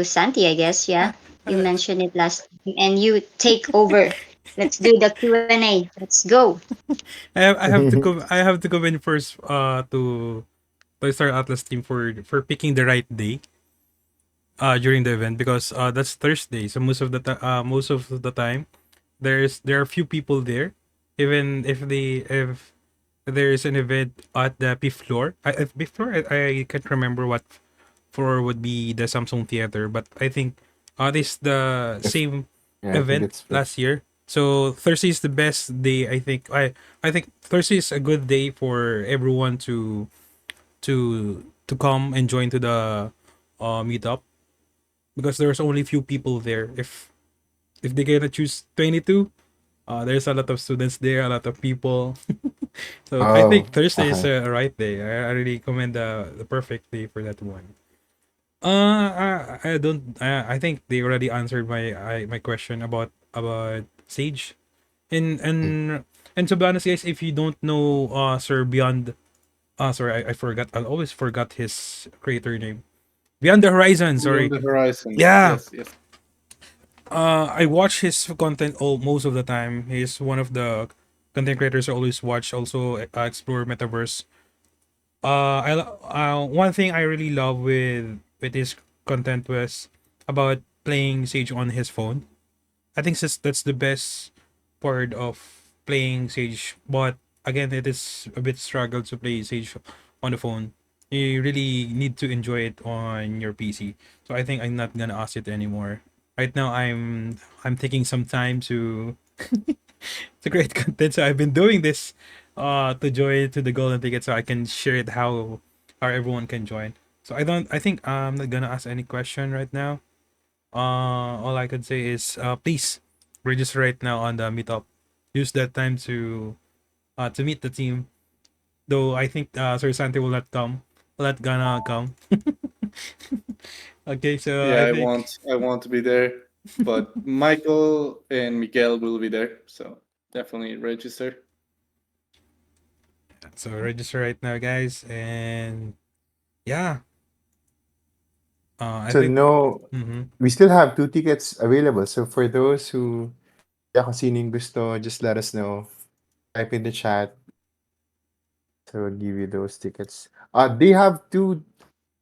Santi, I guess. Yeah, you Uh, mentioned it last time, and you take over. Let's do the Q&A. Let's go. I have to come in first to Star Atlas team for picking the right day during the event, because that's Thursday. So most of the time there are few people there, even if there is an event at the fifth floor. Fifth floor, I can't remember what floor would be the Samsung Theater, but I think this the If same yeah, I think event it's fifth. last year. So Thursday is the best day. I think Thursday is a good day for everyone to come and join to the meetup, because there's only few people there. If they gonna choose 22, there's a lot of students there, a lot of people. So I Oh, think Thursday is okay. a right day. I really commend the perfect day for that one. I don't. I think they already answered my question about Sage. And Mm. to be honest, guys, if you don't know Sir Beyond, sorry, I forgot. I always forgot his creator name. Beyond the Horizon. Beyond Sorry. the horizon. Yeah. Yes, yes. I watch his content all most of the time. He's one of the content creators I always watch. Also, explore metaverse. One thing I really love with his content was about playing Sage on his phone. I think that's the best part of playing Sage. But again, it is a bit struggle to play Sage on the phone. You really need to enjoy it on your PC. So I think I'm not gonna ask it anymore. Right now, I'm taking some time to create content. So I've been doing this to join to the golden ticket so I can share it how everyone can join. So I think I'm not gonna ask any question right now. All I could say is please register right now on the meetup. Use that time to meet the team. Though I think Sir Santi will not come. Will not gonna come. Okay, so Yeah, I I think want I want to be there, but Michael and Miguel will be there, so definitely register. so register right now, guys, and yeah, I So think. no, Mhm. we still have 2 tickets available. So for those who kung sinong gusto, just let us know. Type in the chat. So we'll give you those tickets. They have two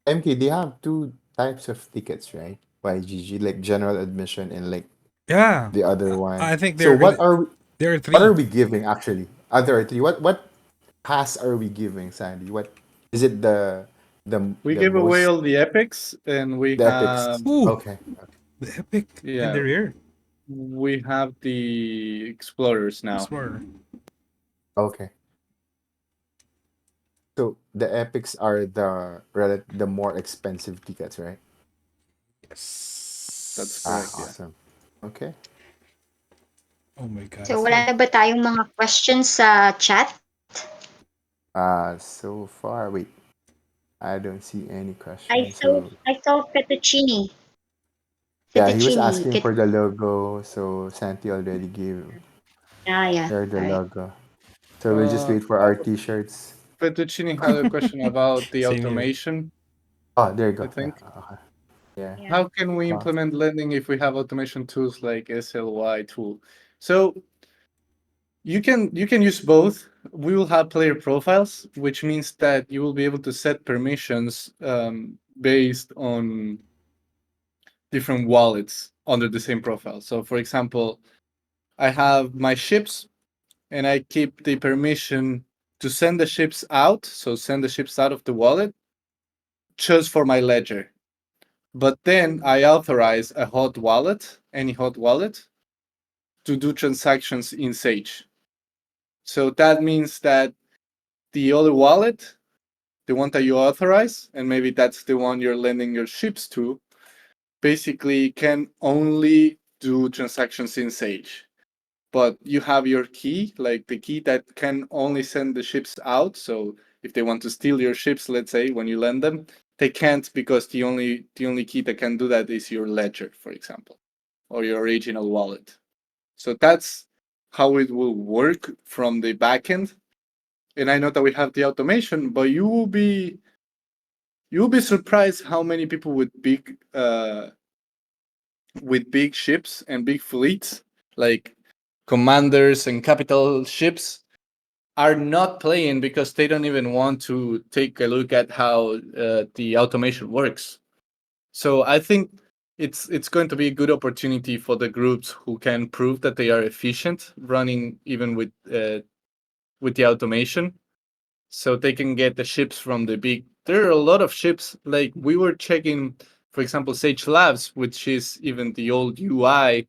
MK. They have two types of tickets, right? YGG, like general admission and like Yeah, the other one. I think So there are what are three. we giving actually? Other three. What pass are we giving, Sandy? What is it? We The give away most all the epics, and we the epics. have Ooh, Okay. the epic and yeah, the rare we have the explorers now. explorer. Okay. So the epics are the more expensive tickets, right? That's Yes. correct. Yeah. Awesome. Okay. Oh my god. So So wala na ba tayong mga questions sa chat? So far, wait, I don't see any I questions. saw So I saw fettuccine. yeah, he was Fettuccine. asking for the logo. So Santi already gave Yeah. her the All right. logo. So we'll just wait for our t-shirts. Fettuccine had a question about the same here. automation. Oh, there you I go. Yeah. think Okay. Yeah. Yeah. how can we Well, implement lending if we have automation tools like SLY tool? So you can use both. We will have player profiles, which means that you will be able to set permissions based on different wallets under the same profile. So, for example, I have my ships, and I keep the permission to send the ships out. So send the ships out of the wallet just for my ledger. But then I authorize a hot wallet, any hot wallet, to do transactions in Sage. So that means that the other wallet, the one that you authorize, and maybe that's the one you're lending your ships to, basically can only do transactions in Sage. But you have your key, like the key that can only send the ships out. So if they want to steal your ships, let's say when you lend them, they can't because the only key that can do that is your ledger, for example, or your original wallet. So that's how it will work from the backend. And I know that we have the automation, but you'll be surprised how many people with big ships and big fleets, like commanders and capital ships, are not playing because they don't even want to take a look at how the automation works. So I think it's going to be a good opportunity for the groups who can prove that they are efficient running even with the automation, so they can get the ships from the big. There are a lot of ships. Like we were checking, for example, Sage Labs, which is even the old UI,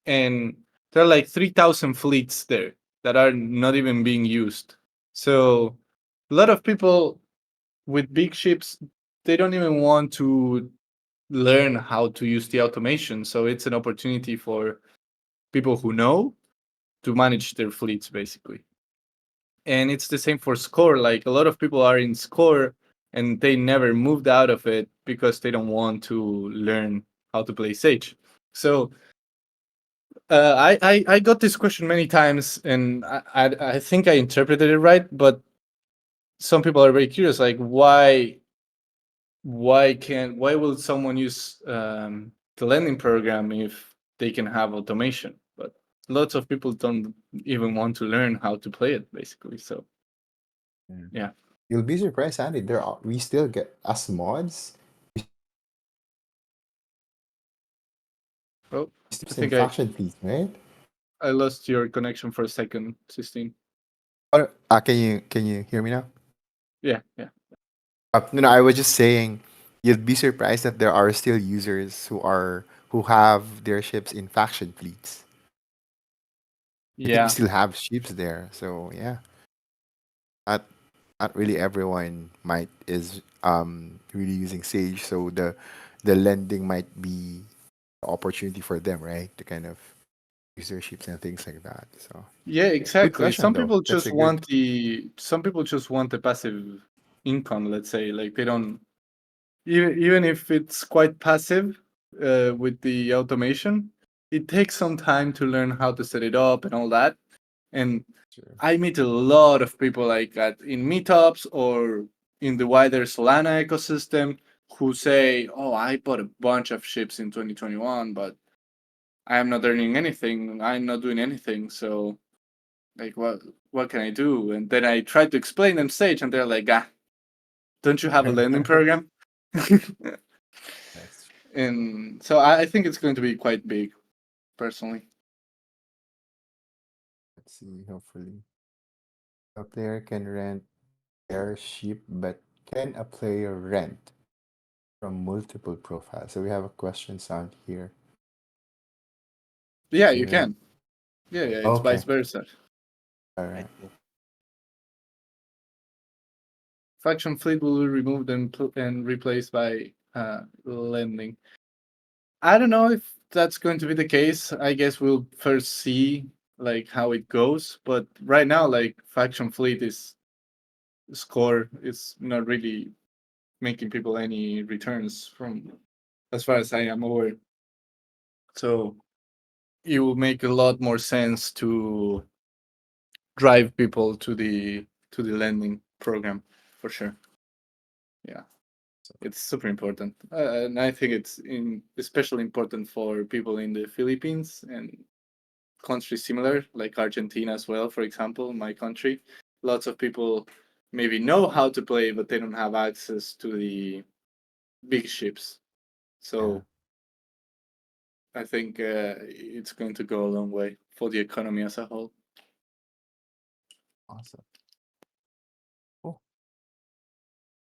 and there are like 3,000 fleets there that are not even being used. So a lot of people with big ships, they don't even want to learn how to use the automation. So it's an opportunity for people who know to manage their fleets basically. And it's the same for Score. Like a lot of people are in Score and they never moved out of it because they don't want to learn how to play Sage. So I got this question many times, and I think I interpreted it right, but some people are very curious, like why will someone use the lending program if they can have automation? But lots of people don't even want to learn how to play it, basically. So yeah. yeah, You'll be surprised, Andy. We still get as mods. Oh, I Ships in think I faction fleets, right? I lost your connection for a second, Sistine. Can you hear me now? Yeah, yeah. No, I was just saying, you'd be surprised that there are still users who have their ships in faction fleets. I think we Yeah. still have ships there, so yeah, not not really everyone might is really using Sage, so the lending might be an opportunity for them, right? To kind of use their ships and things like that. So Yeah, good exactly. question though. That's a good. Some people just want the passive income, let's say. Like they don't even if it's quite passive with the automation, it takes some time to learn how to set it up and all that. And Sure. I meet a lot of people like that in meetups or in the wider Solana ecosystem who say, "Oh, I bought a bunch of ships in 2021, but I am not earning anything. I'm not doing anything. So, like, what can I do?" And then I try to explain them Sage, and they're like, "Ah, don't you have a lending program?" That's And so I think it's going to be quite big, personally. Let's see. Hopefully, a player can rent their ship, but can a player rent from multiple profiles? So we have a question sound here. Yeah, You you rent. can. Yeah, it's Okay. vice versa. All Right. right. Faction fleet will be removed and replaced by lending. I don't know if that's going to be the case. I guess we'll first see like how it goes. But right now, like faction fleet is score is not really making people any returns from, as far as I am aware. So it will make a lot more sense to drive people to the lending program for sure. Yeah, it's super important, and I think it's especially important for people in the Philippines and countries similar like Argentina as well. For example, my country, lots of people maybe know how to play, but they don't have access to the big ships. Yeah. So I think it's going to go a long way for the economy as a whole. Awesome. Cool.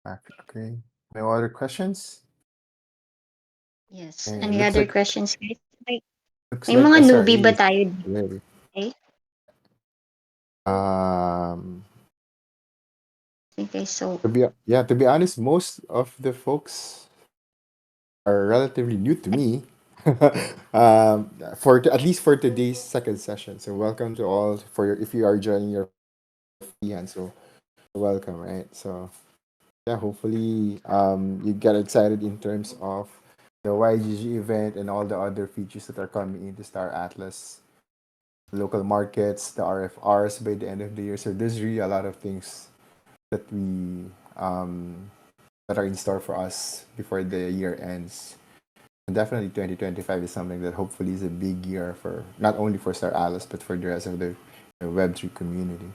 Okay. No other questions? Yes. And Any other questions, guys? Like, looks may like mga newbie SRE ba is tayo dito? ready. Okay? Um, Okay, so to be honest, most of the folks are relatively new to me. At least for today's second session. So welcome to all for if you are joining your free hand. So welcome, right? So yeah, hopefully you get excited in terms of the YGG event and all the other features that are coming into Star Atlas, local markets, the RFRs by the end of the year. So there's really a lot of things that we that are in store for us before the year ends. And definitely 2025 is something that hopefully is a big year for not only for Star Atlas but for the rest of the Web3 community.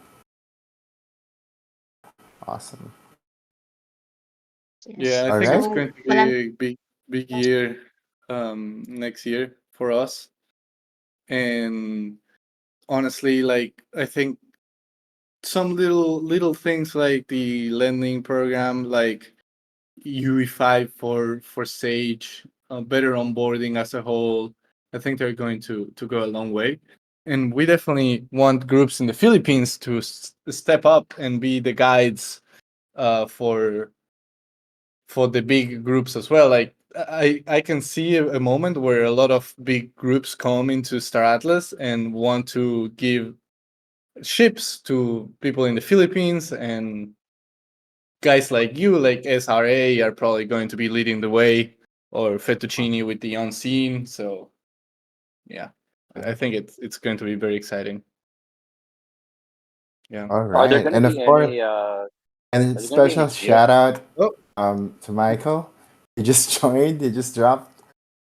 Awesome. Yeah, yes. I All think it's right. So, going to walang be a big year next year for us. And honestly, like I think some little things like the lending program, like UE5 for Sage, better onboarding as a whole. I think they're going to go a long way. And we definitely want groups in the Philippines to step up and be the guides for the big groups as well. Like I can see a moment where a lot of big groups come into Star Atlas and want to give ships to people in the Philippines, and guys like you, like SRA, are probably going to be leading the way, or Fettuccini with the unseen. So yeah, I think it's going to be very exciting. Yeah. All Are there right. going to And be of course, any? and Are there going to be any special gifts? shout out Oh, to Michael. He just joined. He just dropped.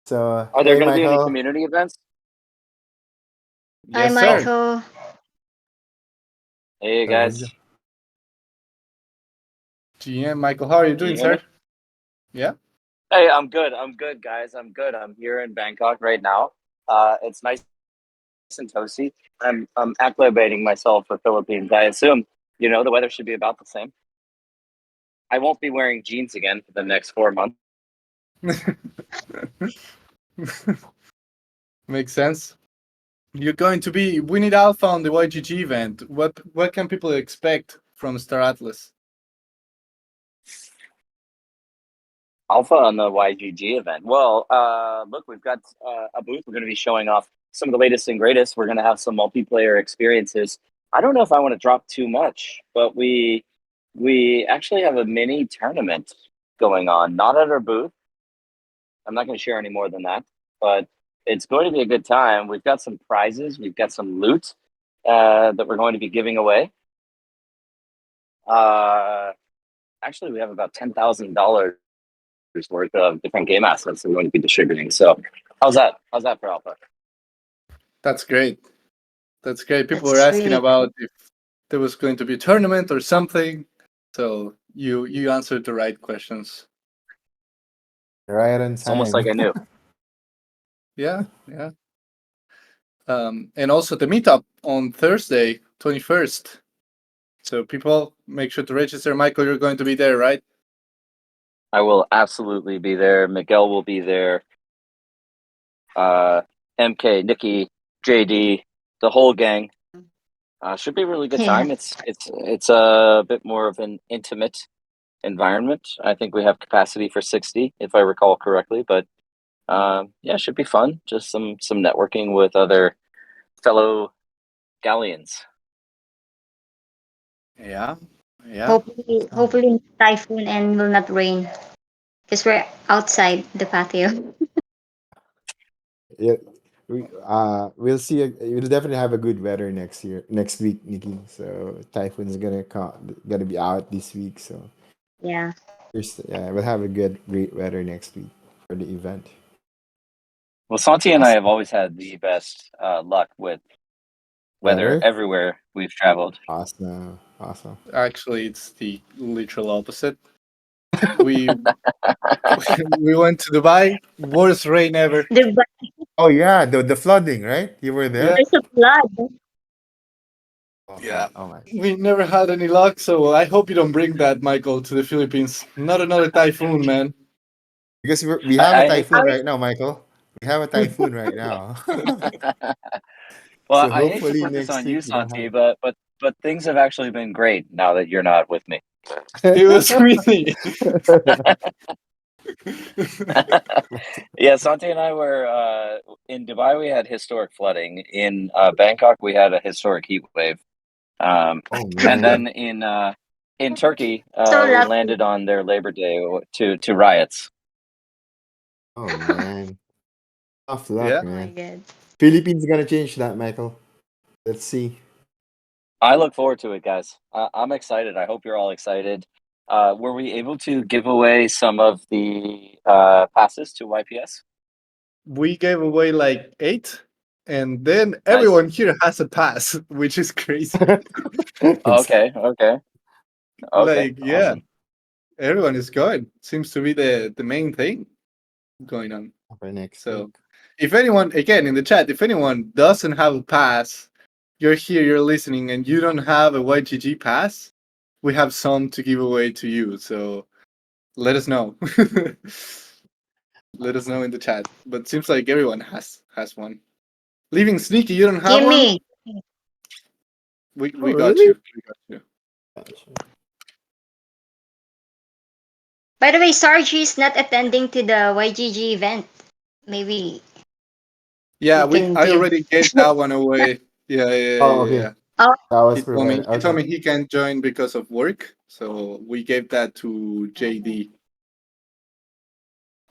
So Are there hey, going to be any Michael. community events? hi, yes, Oh, sir. Michael. Hey where'd you guys, go? GM Michael, how are you can you doing, hear me? sir? Yeah. Hey, I'm good. I'm good, guys. I'm good. I'm here in Bangkok right now. It's nice and toasty. I'm acclimating myself for Philippines. I assume the weather should be about the same. I won't be wearing jeans again for the next 4 months. Makes sense. You're going to be. We need alpha on the YGG event. What can people expect from Star Atlas? Alpha on the YGG event. Well, look, we've got a booth. We're going to be showing off some of the latest and greatest. We're going to have some multiplayer experiences. I don't know if I want to drop too much, but we actually have a mini tournament going on, not at our booth. I'm not going to share any more than that, but it's going to be a good time. We've got some prizes. We've got some loot that we're going to be giving away. Actually, we have about $10,000 worth of different game assets we're going to be distributing. So, how's that? How's that for Alpha? That's great. That's great. People were That's asking really about if there was going to be a tournament or something. So you answered the right questions. Right on It's almost time. like I knew. Yeah, yeah. And also the meetup on Thursday, 21st. So people, make sure to register. Michael, you're going to be there, right? I will absolutely be there. Miguel will be there. MK, Nikki, JD, the whole gang. Should be a really good yeah. time. It's a bit more of an intimate environment. I think we have capacity for 60, if I recall correctly. But yeah, it should be fun. Just some networking with other fellow galleons. Yeah, yeah. Hopefully not typhoon and will not rain because we're outside the patio. Yeah, we'll see. We'll definitely have a good weather next week, Nikki. So typhoon's gonna be out this week. So Yeah. yeah, we'll have a great weather next week for the event. Well, Santi and I have Awesome. always had the best luck with weather Weather. everywhere we've traveled. Awesome. Awesome. Actually, it's the literal opposite. We we went to Dubai, worst rain ever. But Oh yeah, the flooding, right? You were Yeah, there. there's a flood. Oh yeah. my. Oh my. We never had any luck, so I hope you don't bring that, Michael, to the Philippines. Not another typhoon, man. Because we have a I typhoon right now, Michael. We have a typhoon right now. well, So I hate to hopefully put this next on you, week we don't Santi, have. but things have actually been great now that you're not with me. It was really. Yeah, Santi and I were in Dubai. We had historic flooding. In Bangkok, we had a historic heat wave. Oh And man. then in Turkey, So we lucky. landed on their Labor Day to riots. Oh man. Tough luck, Yeah. Oh my man. god. Philippines gonna change that, Michael. Let's see. I look forward to it, guys. I'm excited. I hope you're all excited. Were we able to give away some of the passes to YPS? We gave away like 8, and then Nice. everyone here has a pass, which is crazy. It's Okay, okay, okay. Like, yeah, Awesome. everyone is going. Seems to be the main thing going on. for next So, week. if anyone, again, in the chat, if anyone doesn't have a pass, you're here, you're listening, and you don't have a YGG pass, we have some to give away to you. So, let us know. Let us know in the chat. But seems like everyone has one. Leaving Sneaky, you don't have one? Gimme. Oh We got really? you. We got you. Gotcha. By the way, Sargi is not attending to the YGG event. Maybe Yeah, you can I give. already gave that one away. Yeah, yeah, yeah, Oh yeah. okay. Yeah. Oh, That was provided. He told Okay. me he can't join because of work, so we gave that to JD.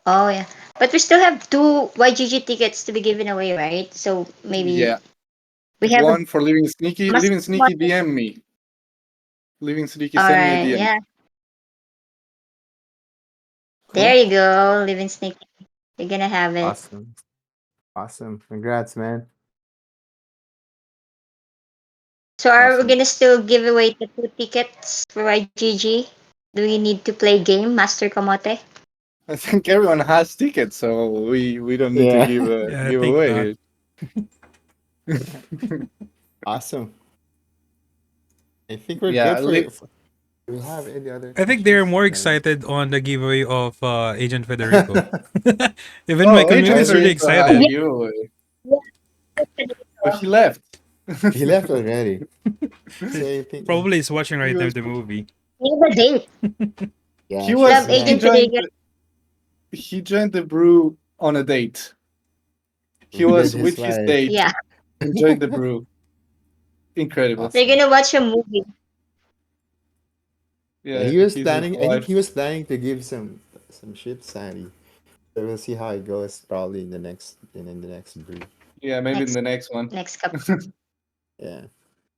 oh yeah. But we still have two YGG tickets to be given away, right? So maybe Yeah, we have a one for Living Sneaky. must. Living Sneaky, DM me. Living Sneaky, All send me a right. DM. Yeah. There Cool. you go, Living Snake. You're gonna have it. Awesome. Awesome. Congrats, man. So are we Awesome. gonna still give away the two tickets for YGG? Do we need to play game, Master Kamote? I think everyone has tickets, so we don't need to Yeah. give Yeah, I give think not. away. Awesome. I think we're Yeah, good for do we have any other I think they're questions? more No. excited on the giveaway of Agent Federico. Even my oh, community Agent is I really think Federico had a Yeah, excited. giveaway, yeah, but he left. he left already. So I think Probably is watching he right now was the movie. we have a date. yeah, he she's was Love he Agent planning. joined Federico. he joined the brew on a date. He With was his with his wife. date Yeah, and joined the brew. Incredible. they're Awesome. gonna watch a movie. Yeah, Yeah, he was he's with planning. the I think wife. he was planning to give some shit Sandy. So we'll see how it goes. Probably in the next brew. Yeah, maybe in Next the next one. next couple. Yeah,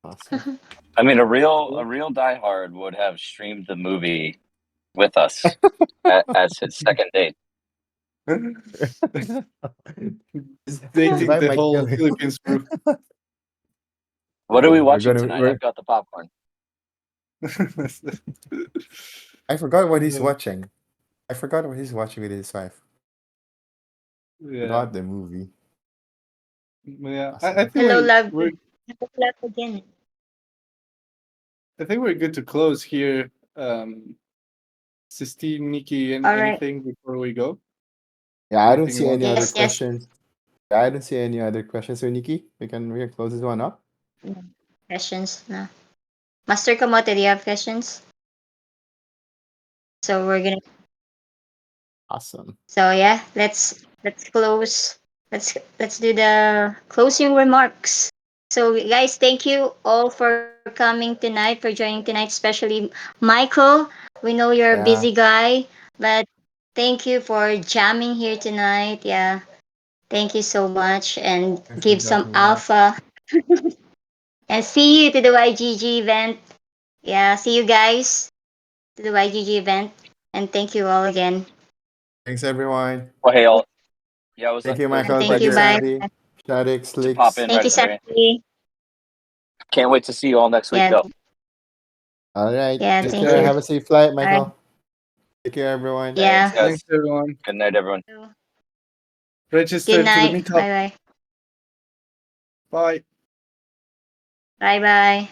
awesome. I mean, a real diehard would have streamed the movie with us as his second date. Dating Invite the Mike whole Kelly. Philippines brew. What are we We're watching gonna. tonight? We're, I've got the popcorn. I forgot what he's Yeah. watching. I forgot what he's watching with his wife. Yeah, Forgot the movie. yeah. I Awesome. think Hello, love. we're Love again. I think we're good to close here. Sistine, Nikki, and All right. anything before we go? Yeah, I don't Anything you see want any to other Yes, add? yes. questions. Yeah, I don't see any other questions. So Nikki, we can close this one up. No questions. No. Master Kamote, do you have questions? So we're gonna. Awesome. So yeah, let's close. Let's do the closing remarks. So guys, thank you all for coming tonight, for joining tonight, especially Michael. We know you're a busy Yeah. guy, but thank you for jamming here tonight. Yeah, thank you so much, and Thanks for give some dropping by. alpha. And see you to the YGG event. Yeah, see you guys to the YGG event, and thank you all again. Thanks everyone. Well, hey, yeah, Thank you, it was a And Michael. thank Thank you, you, pleasure bye. Sandy. Shadik, to pop Slicks. in Thank right you, away. Sandy. Can't wait to see you all next week, Yeah, though. All right. yeah, Take thank care. you. Have a safe flight, All right. Michael. Take care, everyone. Thanks, Yeah. Thanks, guys. everyone. Good night, everyone. Good Register to the night. meetup. Bye bye. Bye. Bye bye.